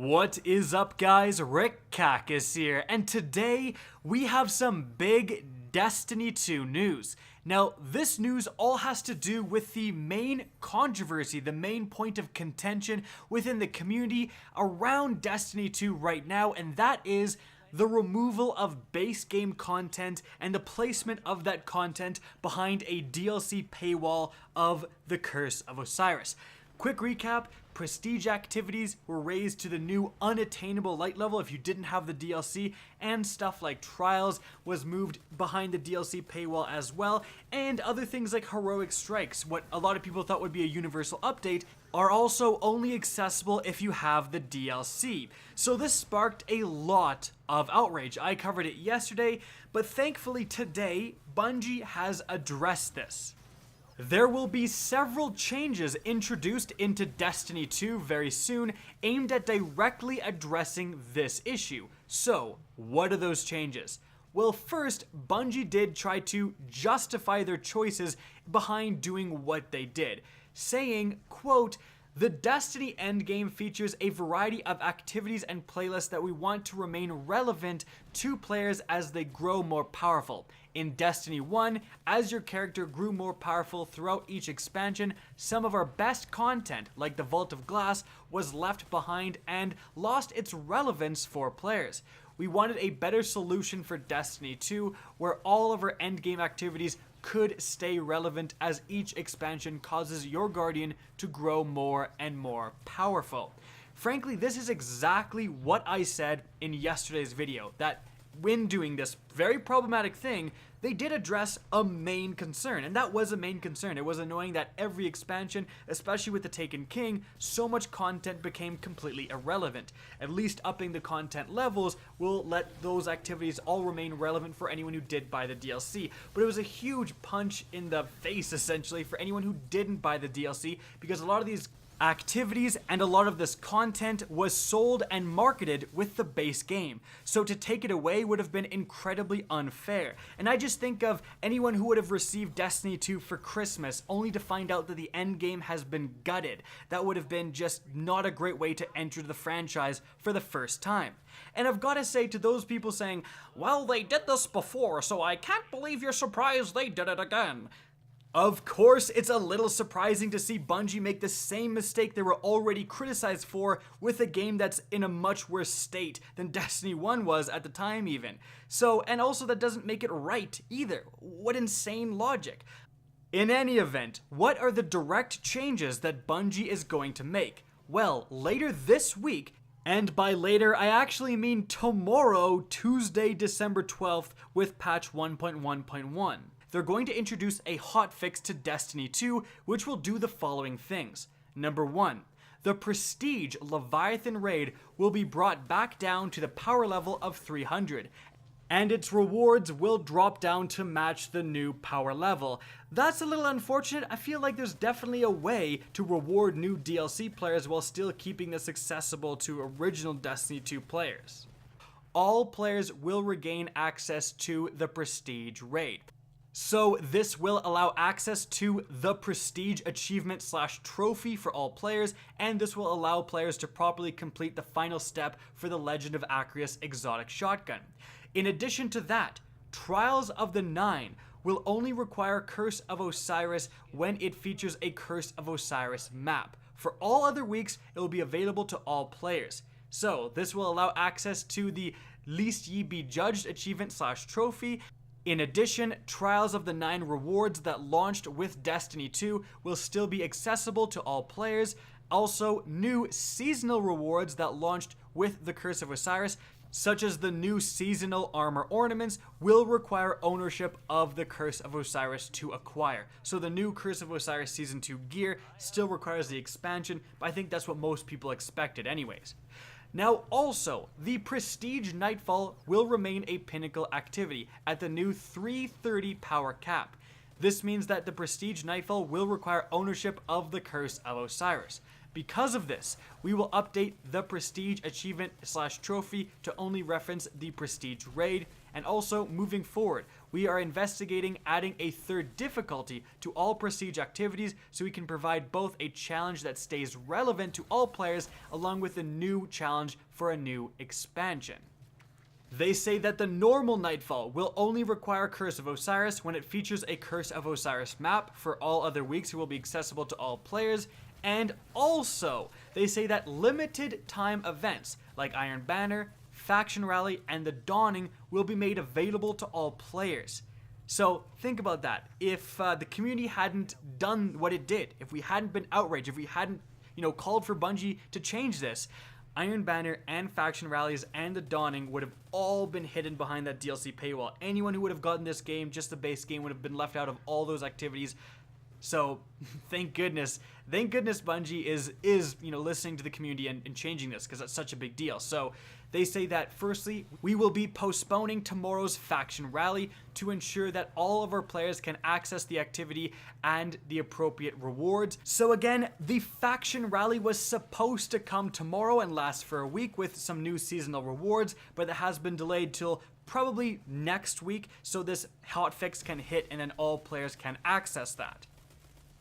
What is up, guys? Rick Cacus here, and today we have some big Destiny 2 news. Now, this news all has to do with the main controversy, the main point of contention within the community around Destiny 2 right now, and that is the removal of base game content and the placement of that content behind a DLC paywall of the Curse of Osiris. Quick recap, prestige activities were raised to the new unattainable light level if you didn't have the DLC, and stuff like trials was moved behind the DLC paywall as well, and other things like heroic strikes, what a lot of people thought would be a universal update, are also only accessible if you have the DLC. So this sparked a lot of outrage. I covered it yesterday, but thankfully today, Bungie has addressed this. There will be several changes introduced into Destiny 2 very soon, aimed at directly addressing this issue. So, what are those changes? Well, first, Bungie did try to justify their choices behind doing what they did, saying, quote, "The Destiny endgame features a variety of activities and playlists that we want to remain relevant to players as they grow more powerful. In Destiny 1, as your character grew more powerful throughout each expansion, some of our best content, like the Vault of Glass, was left behind and lost its relevance for players. We wanted a better solution for Destiny 2, where all of our endgame activities could stay relevant as each expansion causes your Guardian to grow more and more powerful." Frankly, this is exactly what I said in yesterday's video, that when doing this very problematic thing, they did address a main concern, and that was a main concern. It was annoying that every expansion, especially with the Taken King, so much content became completely irrelevant. At least upping the content levels will let those activities all remain relevant for anyone who did buy the DLC. But it was a huge punch in the face, essentially, for anyone who didn't buy the DLC, because a lot of these activities and a lot of this content was sold and marketed with the base game. So to take it away would have been incredibly unfair. And I just think of anyone who would have received Destiny 2 for Christmas only to find out that the end game has been gutted. That would have been just not a great way to enter the franchise for the first time. And I've got to say to those people saying, "Well, they did this before, so I can't believe you're surprised they did it again." Of course, it's a little surprising to see Bungie make the same mistake they were already criticized for with a game that's in a much worse state than Destiny 1 was at the time even. So, and also that doesn't make it right either. What insane logic. In any event, what are the direct changes that Bungie is going to make? Well, later this week, and by later, I actually mean tomorrow, Tuesday, December 12th, with patch 1.1.1. They're going to introduce a hotfix to Destiny 2, which will do the following things. Number 1, the Prestige Leviathan Raid will be brought back down to the power level of 300, and its rewards will drop down to match the new power level. That's a little unfortunate. I feel like there's definitely a way to reward new DLC players while still keeping this accessible to original Destiny 2 players. All players will regain access to the Prestige Raid. So this will allow access to the Prestige achievement / trophy for all players, and this will allow players to properly complete the final step for the Legend of Acreus exotic shotgun. In addition to that, Trials of the Nine will only require Curse of Osiris when it features a Curse of Osiris map. For all other weeks, it will be available to all players. So this will allow access to the Least Ye Be Judged achievement / trophy. In addition, Trials of the Nine rewards that launched with Destiny 2 will still be accessible to all players. Also, new seasonal rewards that launched with the Curse of Osiris, such as the new seasonal armor ornaments, will require ownership of the Curse of Osiris to acquire. So the new Curse of Osiris Season 2 gear still requires the expansion, but I think that's what most people expected anyways. Now also, the Prestige Nightfall will remain a pinnacle activity at the new 330 power cap. This means that the Prestige Nightfall will require ownership of the Curse of Osiris. Because of this, we will update the Prestige achievement / trophy to only reference the Prestige Raid, and also moving forward, we are investigating adding a third difficulty to all Prestige activities so we can provide both a challenge that stays relevant to all players along with a new challenge for a new expansion. They say that the normal Nightfall will only require Curse of Osiris when it features a Curse of Osiris map. For all other weeks, it will be accessible to all players. And also, they say that limited time events like Iron Banner, Faction Rally, and the Dawning will be made available to all players. So think about that. If the community hadn't done what it did, if we hadn't been outraged, if we hadn't, called for Bungie to change this, Iron Banner and Faction Rallies and the Dawning would have all been hidden behind that DLC paywall. Anyone who would have gotten this game, just the base game, would have been left out of all those activities. So thank goodness Bungie is listening to the community and changing this, because that's such a big deal. So they say that firstly, we will be postponing tomorrow's Faction Rally to ensure that all of our players can access the activity and the appropriate rewards. So again, the Faction Rally was supposed to come tomorrow and last for a week with some new seasonal rewards, but it has been delayed till probably next week so this hotfix can hit and then all players can access that.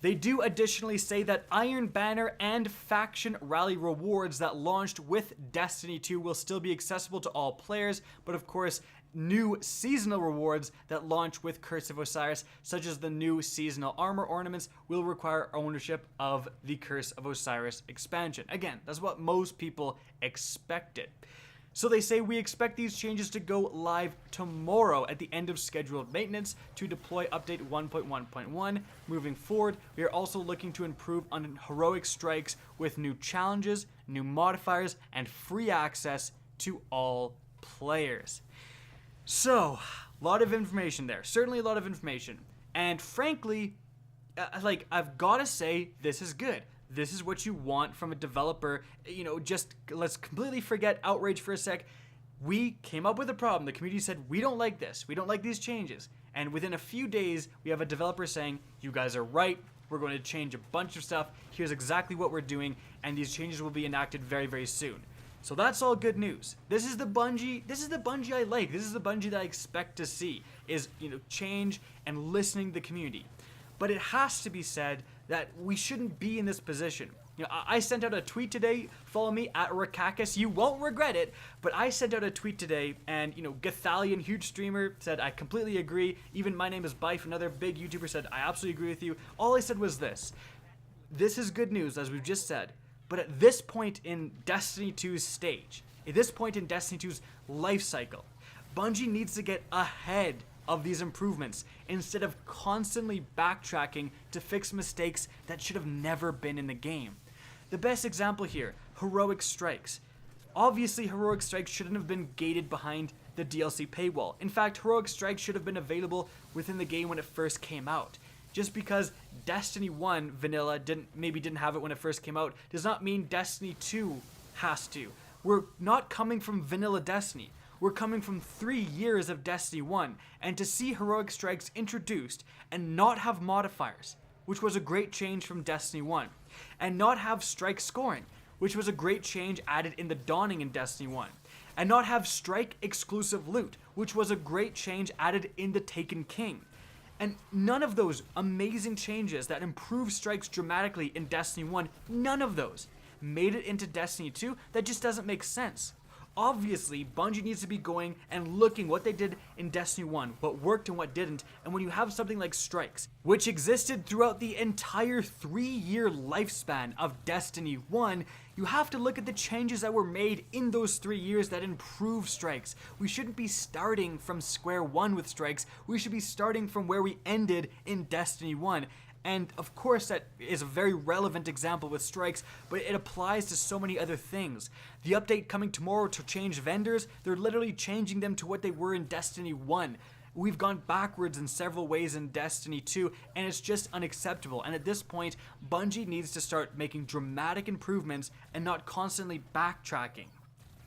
They do additionally say that Iron Banner and Faction Rally rewards that launched with Destiny 2 will still be accessible to all players, but of course, new seasonal rewards that launch with Curse of Osiris, such as the new seasonal armor ornaments, will require ownership of the Curse of Osiris expansion. Again, that's what most people expected. So they say we expect these changes to go live tomorrow at the end of scheduled maintenance to deploy update 1.1.1. Moving forward, we are also looking to improve on heroic strikes with new challenges, new modifiers, and free access to all players. So, a lot of information there. Certainly a lot of information. And frankly, I've got to say, this is good. This is what you want from a developer. Just let's completely forget outrage for a sec. We came up with a problem. The community said, we don't like this. We don't like these changes. And within a few days, we have a developer saying, you guys are right. We're going to change a bunch of stuff. Here's exactly what we're doing. And these changes will be enacted very, very soon. So that's all good news. This is the Bungie I like. This is the Bungie that I expect to see, is, change and listening to the community. But it has to be said that we shouldn't be in this position. I sent out a tweet today. Follow me at Rakakis. You won't regret it. But I sent out a tweet today, and Gathalion, huge streamer, said I completely agree. Even My Name is Bife, another big YouTuber, said I absolutely agree with you. All I said was this: this is good news, as we've just said. But at this point in Destiny 2's stage, at this point in Destiny 2's life cycle, Bungie needs to get ahead of these improvements instead of constantly backtracking to fix mistakes that should have never been in the game. The best example here, heroic strikes. Obviously, heroic strikes shouldn't have been gated behind the DLC paywall. In fact, heroic strikes should have been available within the game when it first came out. Just because Destiny 1 vanilla didn't have it when it first came out does not mean Destiny 2 has to. We're not coming from vanilla Destiny. We're coming from 3 years of Destiny 1, and to see heroic strikes introduced and not have modifiers, which was a great change from Destiny 1, and not have strike scoring, which was a great change added in the Dawning in Destiny 1, and not have strike exclusive loot, which was a great change added in the Taken King. And none of those amazing changes that improved strikes dramatically in Destiny 1, none of those made it into Destiny 2. That just doesn't make sense. Obviously, Bungie needs to be going and looking what they did in Destiny 1, what worked and what didn't, and when you have something like strikes, which existed throughout the entire 3-year lifespan of Destiny 1, you have to look at the changes that were made in those 3 years that improve strikes. We shouldn't be starting from square one with strikes, we should be starting from where we ended in Destiny 1. And of course that is a very relevant example with strikes, but it applies to so many other things. The update coming tomorrow to change vendors, they're literally changing them to what they were in Destiny 1. We've gone backwards in several ways in Destiny 2, and it's just unacceptable. And at this point, Bungie needs to start making dramatic improvements and not constantly backtracking.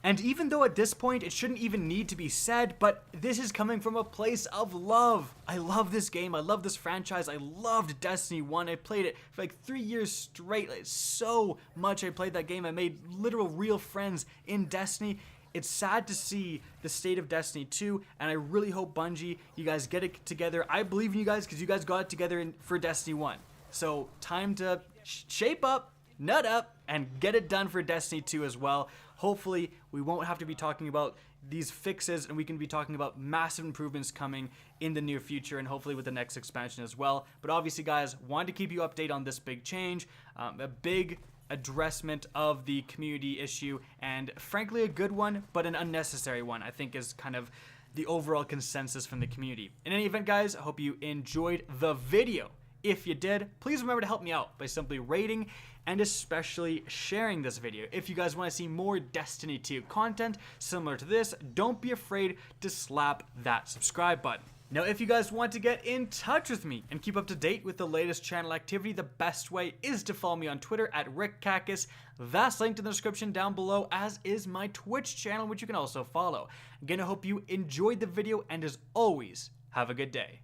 And even though at this point it shouldn't even need to be said, but this is coming from a place of love. I love this game, I love this franchise, I loved Destiny 1, I played it for like 3 years straight, so much I played that game, I made literal real friends in Destiny. it's sad to see the state of Destiny 2, and I really hope Bungie, you guys get it together. I believe in you guys because you guys got it together for Destiny 1. So time to shape up, nut up, and get it done for Destiny 2 as well. Hopefully, we won't have to be talking about these fixes, and we can be talking about massive improvements coming in the near future, and hopefully with the next expansion as well. But obviously, guys, wanted to keep you updated on this big change, a big addressment of the community issue, and frankly a good one, but an unnecessary one, I think is kind of the overall consensus from the community. In any event, guys, I hope you enjoyed the video. If you did, please remember to help me out by simply rating and especially sharing this video. If you guys want to see more Destiny 2 content similar to this, don't be afraid to slap that subscribe button. Now, if you guys want to get in touch with me and keep up to date with the latest channel activity, the best way is to follow me on Twitter at RickCacus. That's linked in the description down below, as is my Twitch channel, which you can also follow. Again, I hope you enjoyed the video, and as always, have a good day.